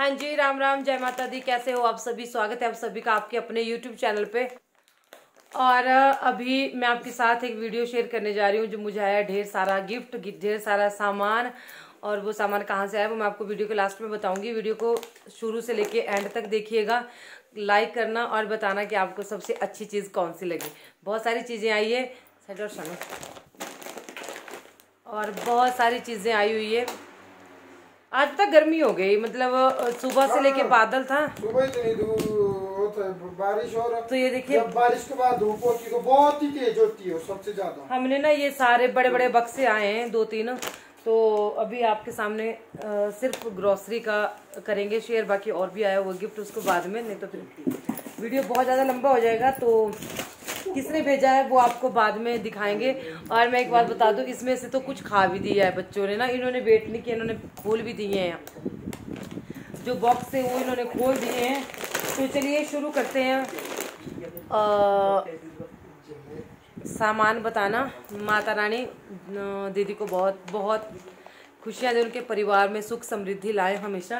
हाँ जी, राम राम, जय माता दी। कैसे हो आप सभी? स्वागत है आप सभी का आपके अपने YouTube चैनल पे। और अभी मैं आपके साथ एक वीडियो शेयर करने जा रही हूँ जो मुझे आया, ढेर सारा गिफ्ट, ढेर सारा सामान। और वो सामान कहाँ से आया वो मैं आपको वीडियो के लास्ट में बताऊंगी। वीडियो को शुरू से लेके एंड तक देखिएगा, लाइक करना और बताना कि आपको सबसे अच्छी चीज़ कौन सी लगी। बहुत सारी चीज़ें आई है और बहुत सारी चीज़ें आई हुई है। आज तक गर्मी हो गई, मतलब सुबह से लेके बादल था, सुबह इतनी बारिश हो रहा। तो ये देखिए, जब बारिश के बाद धूप होती है तो बहुत ही तेज होती है सबसे ज्यादा। हमने ना ये सारे बड़े बड़े बक्से आए हैं, 2-3। तो अभी आपके सामने सिर्फ ग्रोसरी का करेंगे शेयर, बाकी और भी आया वो गिफ्ट उसको बाद में, नहीं तो फिर वीडियो बहुत ज़्यादा लंबा हो जाएगा। तो किसने भेजा है वो आपको बाद में दिखाएंगे। और मैं एक बात बता दूं, इसमें से तो कुछ खा भी दिया है बच्चों ने ना, इन्होंने वेट नहीं किया, इन्होंने खोल भी दिए हैं। जो बॉक्स है वो इन्होंने खोल दिए हैं। तो चलिए शुरू करते हैं। सामान बताना। माता रानी दीदी को बहुत बहुत खुशियाँ दे, उनके परिवार में सुख समृद्धि लाए हमेशा।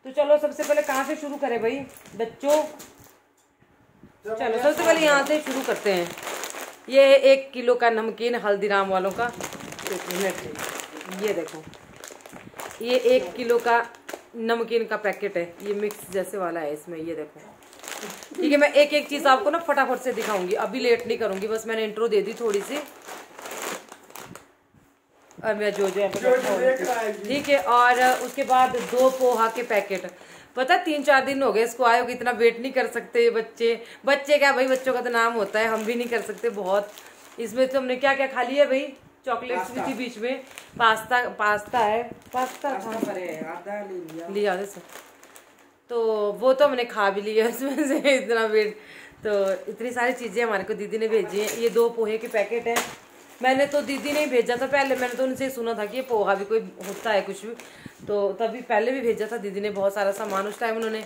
तो चलो सबसे पहले कहाँ से शुरू करें भाई बच्चों? चलो सबसे पहले यहाँ से शुरू करते हैं। ये है 1 किलो का नमकीन, हल्दीराम वालों का। एक मिनट, ये देखो, ये 1 किलो का नमकीन का पैकेट है। ये मिक्स जैसे वाला है इसमें, ये देखो। ठीक है, मैं एक एक चीज़ आपको ना फटाफट से दिखाऊंगी, अभी लेट नहीं करूंगी, बस मैंने इंट्रो दे दी थोड़ी सी। और मैं जो ठीक है। और उसके बाद 2 पोहा के पैकेट। पता 3-4 दिन हो गए इसको आए हो, इतना वेट नहीं कर सकते बच्चे क्या भाई, बच्चों का तो नाम होता है, हम भी नहीं कर सकते बहुत। इसमें तो हमने क्या क्या खा लिया भाई, चॉकलेट्स भी थी बीच में, पास्ता है, पास्ता लिया जैसे, तो वो तो हमने खा भी लिया इसमें से इतना वेट। तो इतनी सारी चीज़ें हमारे को दीदी ने भेजी हैं। ये 2 पोहे के पैकेट हैं। मैंने तो दीदी ने भेजा था पहले, मैंने तो उनसे सुना था कि ये पोहा भी कोई होता है कुछ भी, तो तभी पहले भी भेजा था दीदी ने बहुत सारा सामान। उस टाइम उन्होंने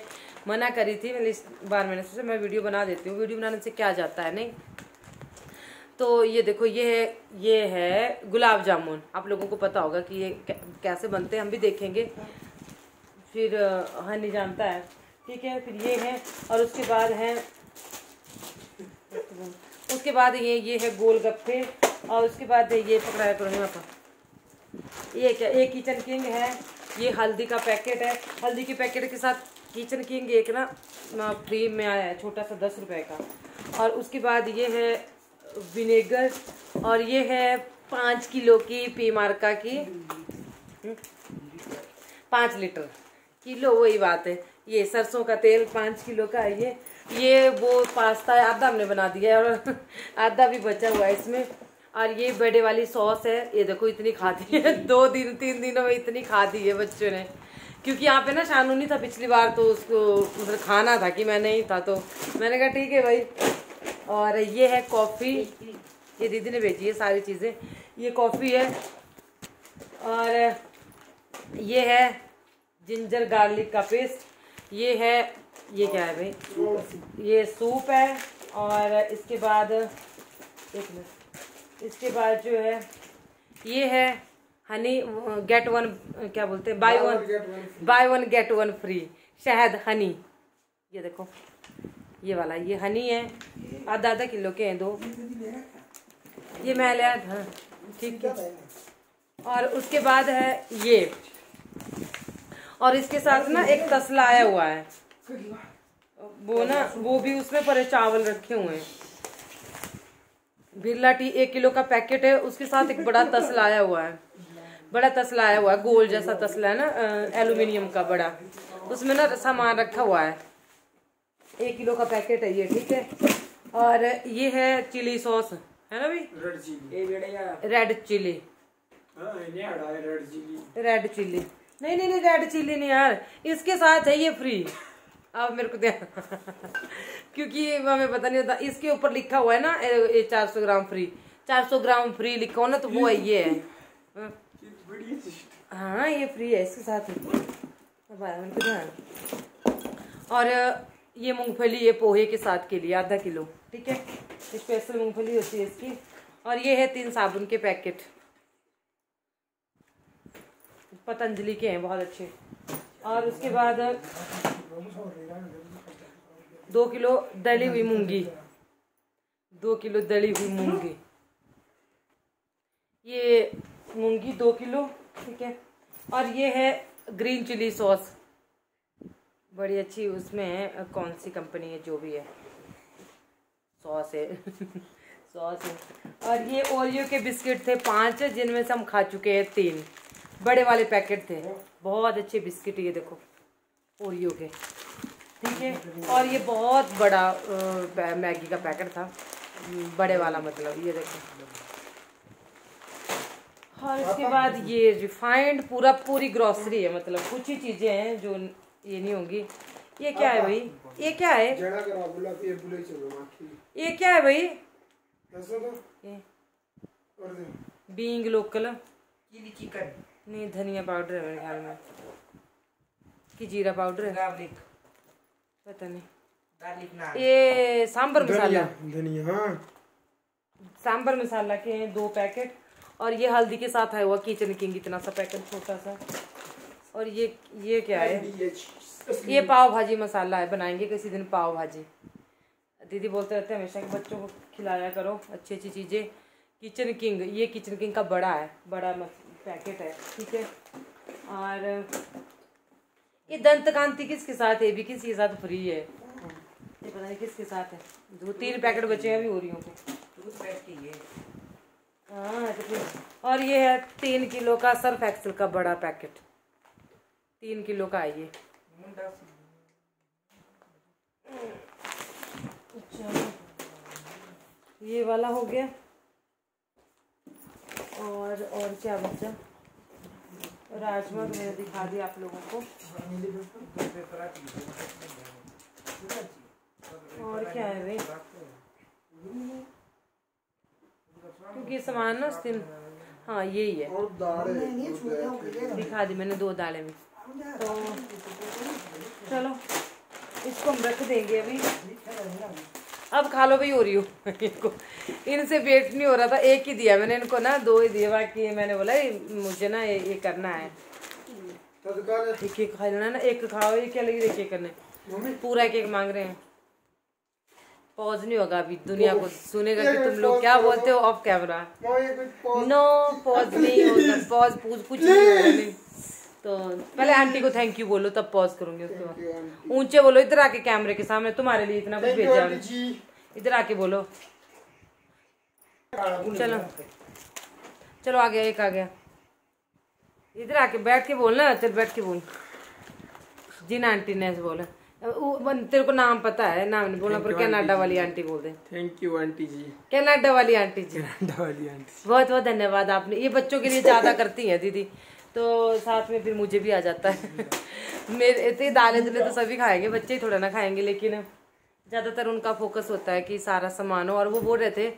मना करी थी, मैंने इस बार मैंने सोचा मैं वीडियो बना देती हूँ, वीडियो बनाने से क्या जाता है, नहीं। तो ये देखो, ये है गुलाब जामुन। आप लोगों को पता होगा कि ये कैसे बनते हैं, हम भी देखेंगे, फिर हनी जानता है। ठीक है, फिर ये है, और उसके बाद ये है गोलगप्पे। और उसके बाद ये पकड़ाया करो यहाँ पर, ये क्या, एक किचन किंग है। ये हल्दी का पैकेट है, हल्दी के पैकेट के साथ किचन किंग एक ना फ्री में आया है, छोटा सा 10 रुपए का। और उसके बाद ये है विनेगर, और ये है 5 किलो की पी मार्का की, 5 लीटर किलो, वही बात है। ये सरसों का तेल 5 किलो का है। ये वो पास्ता है, आधा हमने बना दिया है और आधा भी बचा हुआ है इसमें। और ये बड़े वाली सॉस है, ये देखो इतनी खाती है 2-3 दिनों में इतनी खा दी है बच्चों ने, क्योंकि यहाँ पे ना शानू नहीं था पिछली बार, तो उसको मतलब खाना था कि मैं नहीं था, तो मैंने कहा ठीक है भाई। और ये है कॉफ़ी, ये दीदी ने भेजी है सारी चीज़ें। ये कॉफ़ी है, और ये है जिंजर गार्लिक का पेस्ट। ये है, ये क्या है भाई, ये सूप है। और इसके बाद एक मिनट, इसके बाद जो है ये है हनी गेट वन, क्या बोलते हैं, by one get one free, शहद हनी। ये देखो ये वाला, ये हनी है, आधा किलो के हैं 2, ये मैं लिया था। ठीक है, और उसके बाद है ये, और इसके साथ ना एक तसला आया हुआ है, वो ना वो भी उसमें पर चावल रखे हुए हैं। बिरला टी 1 किलो का पैकेट है, उसके साथ एक बड़ा तसला आया हुआ है, बड़ा तसला आया हुआ है, गोल जैसा तसला है ना, एल्यूमिनियम का बड़ा, उसमें ना सामान रखा हुआ है। 1 किलो का पैकेट है ये। ठीक है, और ये है चिली सॉस, है ना भाई, रेड चिली नहीं रेड चिली नहीं यार, इसके साथ है ये फ्री। अब मेरे को ध्यान क्योंकि हमें पता नहीं होता, इसके ऊपर लिखा हुआ है ना 400 ग्राम फ्री, 400 ग्राम फ्री लिखा हुआ ना, तो वो है ये है। हाँ ये फ्री है, इसके साथ ध्यान। और ये मूंगफली, ये पोहे के साथ के लिए आधा किलो। ठीक है, स्पेशल मूंगफली होती है इसकी। और ये है 3 साबुन के पैकेट, पतंजलि के हैं, बहुत अच्छे। और उसके बाद 2 किलो दली हुई मूंगी, 2 किलो दली हुई मूंगी, ये मूंगी 2 किलो, ठीक है। और ये है ग्रीन चिली सॉस, बड़ी अच्छी, उसमें है कौन सी कंपनी है, जो भी है, सॉस है सॉस है। और ये ओरियो के बिस्किट थे 5, जिनमें से हम खा चुके हैं 3, बड़े वाले पैकेट थे, बहुत अच्छे बिस्किट, ये देखो ओरियो के, ठीक है। और ये बहुत बड़ा मैगी का पैकेट था, बड़े वाला, मतलब ये देखो। और इसके बाद ये रिफाइंड, पूरी ग्रोसरी है, मतलब कुछ ही चीजें हैं जो ये नहीं होंगी। ये क्या है भाई, ये क्या है, ये क्या है भाई, बीइंग लोकल चिकन नहीं, धनिया पाउडर है मेरे ख्याल में, कि जीरा पाउडर है, गार्लिक, पता नहीं, गार्लिक नान, ये सांबर मसाला, धनिया, हाँ सांबर मसाला के हैं 2 पैकेट। और ये हल्दी के साथ आया हुआ किचन किंग, इतना सा पैकेट छोटा सा। और ये क्या है, ये पाव भाजी मसाला है, बनाएंगे किसी दिन पाव भाजी। दीदी बोलते रहते हैं हमेशा कि बच्चों को खिलाया करो अच्छी अच्छी चीज़ें। किचन किंग, ये किचन किंग का बड़ा पैकेट है, ठीक है। और ये दंत कांति किसके साथ है, भी किसी के साथ फ्री है, ये पता नहीं किसके साथ है। 2-3 पैकेट बचे हैं अभी ओरियो के, हाँ। और ये है 3 किलो का सर्फ एक्सेल का बड़ा पैकेट, 3 किलो का है ये। ये वाला हो गया। और क्या बचा, राजमा मैंने दिखा दिया आप लोगों को। और क्या है भाई, क्योंकि सामान ना उस दिन, हाँ यही है, दिखा दी मैंने 2 दालें भी। तो चलो इसको हम रख देंगे अभी। अब खा लो भाई ओरियो इनको, इनसे वेट नहीं हो रहा था, 1 ही दिया मैंने इनको ना, 2 ही दिए, बाकी मैंने बोला मुझे ना ये करना है, एक खा लेना ना, 1 खाओ, ये क्या लगी देखिए करने, पूरा 1 मांग रहे हैं। पॉज नहीं होगा अभी, दुनिया को सुनेगा कि तुम लोग क्या बोलते हो ऑफ कैमरा। नो पॉज नहीं होगा, पॉज कुछ नहीं होगा, नहीं। तो पहले आंटी को थैंक यू बोलो, तब पॉज करूंगी, उसके बाद ऊंचे बोलो, इधर आके कैमरे के सामने, तुम्हारे लिए इतना कुछ भेजा, इधर आके बोलो। चलो आ गया, 1 आ गया, इधर आके बैठ के बोलना, चल बैठ के बोल, जिन आंटी ने बोला, तेरे को नाम पता है, नाम नहीं बोलना, पर कनाडा वाली आंटी बोल दे। Thank you aunty ji, Canada वाली आंटी जी, कनाडा वाली आंटी, बहुत बहुत धन्यवाद आपने। ये बच्चों के लिए ज्यादा करती हैं दीदी, तो साथ में फिर मुझे भी आ जाता है मेरे इतने दालें दुले तो सभी खाएंगे, बच्चे ही थोड़ा ना खाएंगे, लेकिन ज़्यादातर उनका फोकस होता है कि सारा सामान हो। और वो बोल रहे थे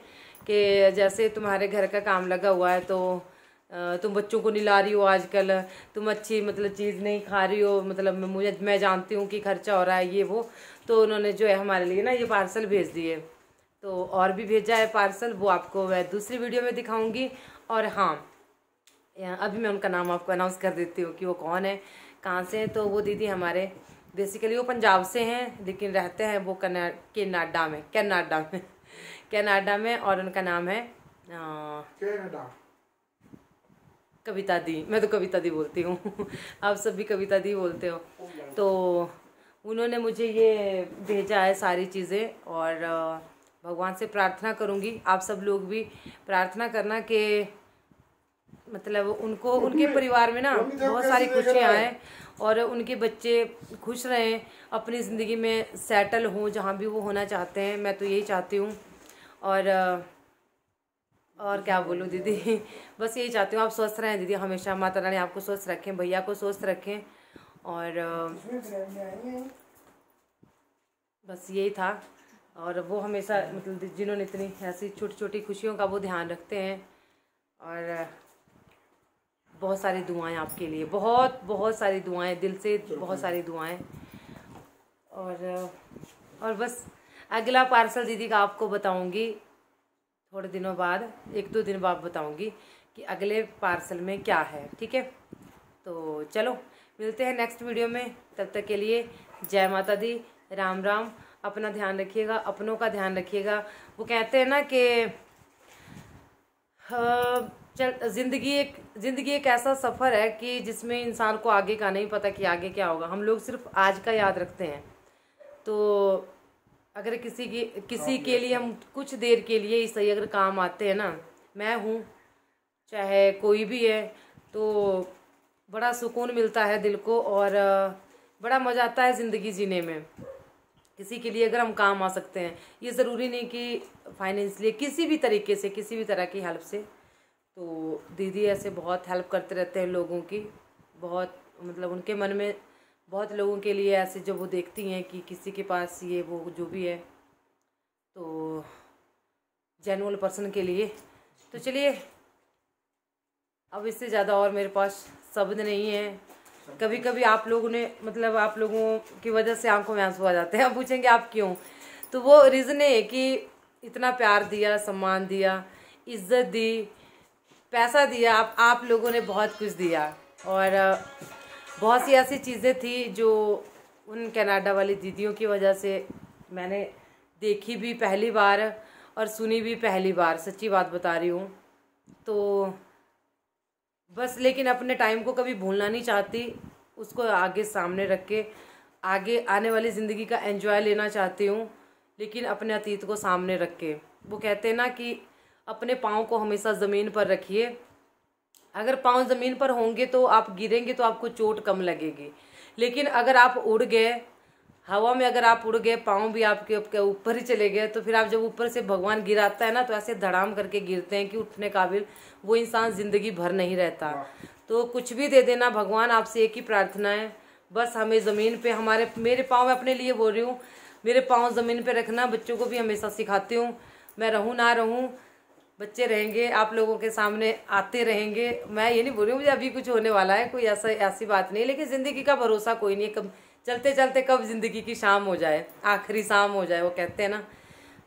कि जैसे तुम्हारे घर का काम लगा हुआ है, तो तुम बच्चों को नहीं ला रही हो आजकल, तुम अच्छी मतलब चीज़ नहीं खा रही हो, मतलब मैं जानती हूँ कि खर्चा हो रहा है ये वो। तो उन्होंने जो है हमारे लिए ना ये पार्सल भेज दिए, तो और भी भेजा है पार्सल, वो आपको मैं दूसरी वीडियो में दिखाऊंगी। और हाँ, अभी मैं उनका नाम आपको अनाउंस कर देती हूँ कि वो कौन है, कहाँ से हैं। तो वो दीदी हमारे बेसिकली वो पंजाब से हैं, लेकिन रहते हैं वो कनाडा में और उनका नाम है कविता दी। मैं तो कविता दी बोलती हूँ आप सब भी कविता दी बोलते हो। तो उन्होंने मुझे ये भेजा है सारी चीज़ें, और भगवान से प्रार्थना करूँगी, आप सब लोग भी प्रार्थना करना कि मतलब उनको, उनके परिवार में ना बहुत सारी खुशियाँ हैं, और उनके बच्चे खुश रहें, अपनी ज़िंदगी में सेटल हों जहाँ भी वो होना चाहते हैं। मैं तो यही चाहती हूँ। और क्या बोलूँ दीदी, बस यही चाहती हूँ आप स्वस्थ रहें दीदी, हमेशा माता रानी आपको स्वस्थ रखें, भैया को स्वस्थ रखें। और बस यही था। और वो हमेशा मतलब जिन्होंने इतनी ऐसी छोटी छोटी खुशियों का वो ध्यान रखते हैं। और बहुत सारी दुआएं आपके लिए, बहुत सारी दुआएं, दिल से बहुत सारी दुआएं। और बस अगला पार्सल दीदी का आपको बताऊंगी थोड़े दिनों बाद, 1-2 दिन बाद बताऊंगी कि अगले पार्सल में क्या है, ठीक है। तो चलो मिलते हैं नेक्स्ट वीडियो में, तब तक के लिए जय माता दी, राम राम। अपना ध्यान रखिएगा, अपनों का ध्यान रखिएगा। वो कहते हैं ना कि जिंदगी एक ऐसा सफ़र है कि जिसमें इंसान को आगे का नहीं पता कि आगे क्या होगा। हम लोग सिर्फ आज का याद रखते हैं। तो अगर किसी के लिए हम कुछ देर के लिए ही सही अगर काम आते हैं ना, मैं हूँ चाहे कोई भी है, तो बड़ा सुकून मिलता है दिल को और बड़ा मज़ा आता है ज़िंदगी जीने में। किसी के लिए अगर हम काम आ सकते हैं, ये ज़रूरी नहीं कि फाइनेंशियली, किसी भी तरीके से, किसी भी तरह की हेल्प से। तो दीदी ऐसे बहुत हेल्प करते रहते हैं लोगों की, बहुत मतलब उनके मन में बहुत लोगों के लिए ऐसे जब वो देखती हैं कि किसी के पास ये वो जो भी है, तो जेन्युइन पर्सन के लिए। तो चलिए, अब इससे ज़्यादा और मेरे पास शब्द नहीं है। कभी कभी आप लोगों ने मतलब आप लोगों की वजह से आंखों में आंसू आ जाते हैं। आप पूछेंगे आप क्यों, तो वो रीज़न है कि इतना प्यार दिया, सम्मान दिया, इज्जत दी, पैसा दिया, आप लोगों ने बहुत कुछ दिया। और बहुत सी ऐसी चीज़ें थी जो उन कनाडा वाली दीदियों की वजह से मैंने देखी भी पहली बार और सुनी भी पहली बार, सच्ची बात बता रही हूँ। तो बस लेकिन अपने टाइम को कभी भूलना नहीं चाहती, उसको आगे सामने रख के आगे आने वाली ज़िंदगी का एंजॉय लेना चाहती हूँ, लेकिन अपने अतीत को सामने रख के। वो कहते हैं ना कि अपने पाँव को हमेशा ज़मीन पर रखिए। अगर पाँव ज़मीन पर होंगे तो आप गिरेंगे तो आपको चोट कम लगेगी, लेकिन अगर आप उड़ गए हवा में, अगर आप उड़ गए, पाँव भी आपके ऊपर ही चले गए, तो फिर आप जब ऊपर से भगवान गिराता है ना, तो ऐसे धड़ाम करके गिरते हैं कि उठने काबिल वो इंसान ज़िंदगी भर नहीं रहता। तो कुछ भी दे देना भगवान, आपसे एक ही प्रार्थना है, बस हमें ज़मीन पे मेरे पाँव में अपने लिए बोल रही हूँ, मेरे पाँव ज़मीन पे रखना। बच्चों को भी हमेशा सिखाती हूँ, मैं रहूँ ना रहूँ, बच्चे रहेंगे, आप लोगों के सामने आते रहेंगे। मैं ये नहीं बोल रही हूँ मुझे अभी कुछ होने वाला है, कोई ऐसी बात नहीं, लेकिन ज़िंदगी का भरोसा कोई नहीं है, कब चलते चलते कब ज़िंदगी की शाम हो जाए, आखिरी शाम हो जाए, वो कहते हैं ना।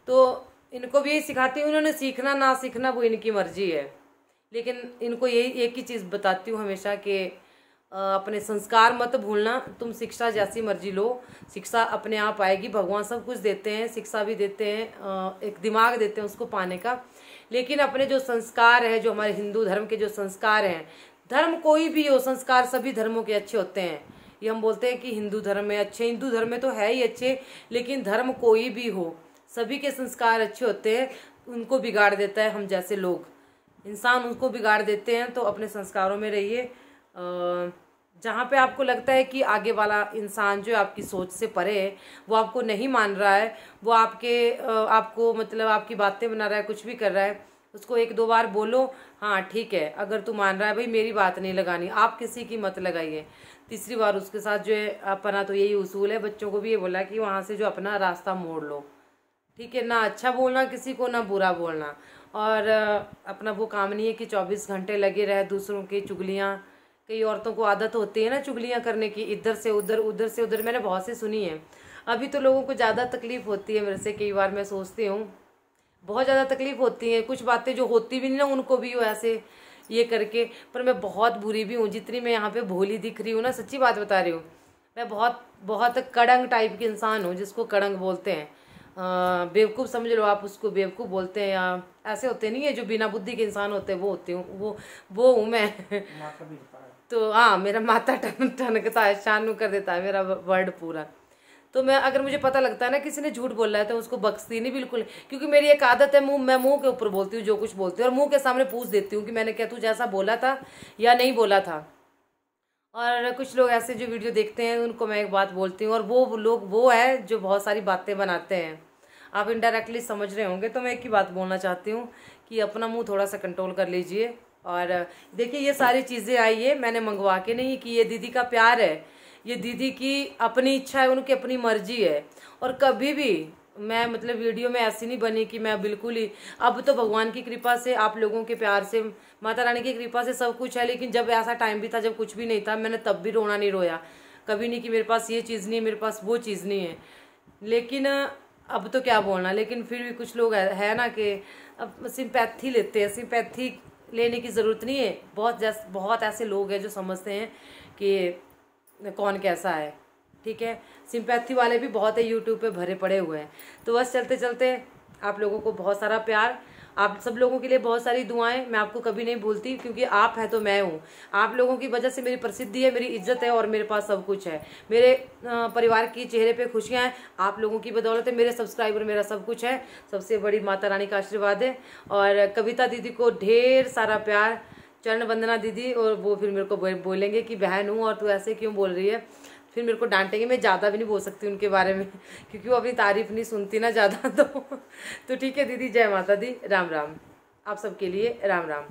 तो इनको भी यही सिखाती हूँ, इन्होंने सीखना ना सीखना वो इनकी मर्जी है, लेकिन इनको यही एक ही चीज़ बताती हूँ हमेशा कि अपने संस्कार मत भूलना। तुम शिक्षा जैसी मर्जी लो, शिक्षा अपने आप आएगी, भगवान सब कुछ देते हैं, शिक्षा भी देते हैं, एक दिमाग देते हैं उसको पाने का, लेकिन अपने जो संस्कार है, जो हमारे हिंदू धर्म के जो संस्कार हैं, धर्म कोई भी हो, संस्कार सभी धर्मों के अच्छे होते हैं। ये हम बोलते हैं कि हिंदू धर्म में अच्छे, हिंदू धर्म में तो है ही अच्छे, लेकिन धर्म कोई भी हो, सभी के संस्कार अच्छे होते हैं। उनको बिगाड़ देता है हम जैसे लोग, इंसान उनको बिगाड़ देते हैं। तो अपने संस्कारों में रहिए। जहाँ पे आपको लगता है कि आगे वाला इंसान जो आपकी सोच से परे है, वो आपको नहीं मान रहा है, वो आपको मतलब आपकी बातें बना रहा है, कुछ भी कर रहा है, उसको एक दो बार बोलो, हाँ ठीक है, अगर तू मान रहा है भाई मेरी बात नहीं लगानी, आप किसी की मत लगाइए। तीसरी बार उसके साथ जो है अपना, तो यही उसूल है, बच्चों को भी ये बोला कि वहाँ से जो अपना रास्ता मोड़ लो, ठीक है, ना अच्छा बोलना किसी को, ना बुरा बोलना। और अपना वो काम नहीं है कि 24 घंटे लगे रहे दूसरों की चुगलियाँ। कई औरतों को आदत होती है ना चुगलियाँ करने की, इधर से उधर, उधर से उधर, मैंने बहुत से सुनी है। अभी तो लोगों को ज़्यादा तकलीफ होती है मेरे से, कई बार मैं सोचती हूँ बहुत ज़्यादा तकलीफ होती है, कुछ बातें जो होती भी नहीं ना उनको भी वो ऐसे ये करके। पर मैं बहुत बुरी भी हूँ, जितनी मैं यहाँ पे भोली दिख रही हूँ ना, सच्ची बात बता रही हूँ, मैं बहुत बहुत कड़ंग टाइप की इंसान हूँ, जिसको कड़ंग बोलते हैं। बेवकूफ़ समझ लो आप उसको, बेवकूफ़ बोलते हैं, या ऐसे होते नहीं है जो बिना बुद्धि के इंसान होते हैं, वो होती हूँ, वो हूँ मैं। तो हाँ, मेरा माथा ठनकता है, शानू कर देता है मेरा वर्ड पूरा। तो मैं, अगर मुझे पता लगता है ना किसी ने झूठ बोला है, तो उसको बख्शती नहीं बिल्कुल, क्योंकि मेरी एक आदत है, मैं मुंह के ऊपर बोलती हूँ जो कुछ बोलती हूँ, और मुंह के सामने पूछ देती हूँ कि मैंने क्या तू जैसा बोला था या नहीं बोला था। और कुछ लोग ऐसे जो वीडियो देखते हैं उनको मैं एक बात बोलती हूँ, और वो लोग वो है जो बहुत सारी बातें बनाते हैं, आप इनडायरेक्टली समझ रहे होंगे। तो मैं एक ही बात बोलना चाहती हूँ कि अपना मुंह थोड़ा सा कंट्रोल कर लीजिए। और देखिए ये सारी चीज़ें आई है, मैंने मंगवा के नहीं, कि ये दीदी का प्यार है, ये दीदी की अपनी इच्छा है, उनकी अपनी मर्जी है। और कभी भी मैं मतलब वीडियो में ऐसी नहीं बनी कि मैं बिल्कुल ही, अब तो भगवान की कृपा से, आप लोगों के प्यार से, माता रानी की कृपा से सब कुछ है, लेकिन जब ऐसा टाइम भी था जब कुछ भी नहीं था, मैंने तब भी रोना नहीं रोया कभी नहीं कि मेरे पास ये चीज़ नहीं है, मेरे पास वो चीज़ नहीं है। लेकिन अब तो क्या बोलना, लेकिन फिर भी कुछ लोग है ना कि अब सिंपैथी लेते हैं, सिंपैथी लेने की ज़रूरत नहीं है। बहुत ऐसे लोग हैं जो समझते हैं कि कौन कैसा है, ठीक है। सिंपैथी वाले भी बहुत है, यूट्यूब पे भरे पड़े हुए हैं। तो बस चलते चलते आप लोगों को बहुत सारा प्यार, आप सब लोगों के लिए बहुत सारी दुआएं। मैं आपको कभी नहीं भूलती, क्योंकि आप है तो मैं हूँ। आप लोगों की वजह से मेरी प्रसिद्धि है, मेरी इज्जत है और मेरे पास सब कुछ है। मेरे परिवार की चेहरे पे खुशियाँ हैं, आप लोगों की बदौलत है। मेरे सब्सक्राइबर मेरा सब कुछ है, सबसे बड़ी माता रानी का आशीर्वाद है। और कविता दीदी को ढेर सारा प्यार, चरण वंदना दीदी। और वो फिर मेरे को बोलेंगे कि बहन हूँ और तू ऐसे क्यों बोल रही है, फिर मेरे को डांटेंगे। मैं ज़्यादा भी नहीं बोल सकती उनके बारे में, क्योंकि वो अपनी तारीफ नहीं सुनती ना ज़्यादा। तो ठीक है दीदी, जय माता दी, राम राम। आप सबके लिए राम राम।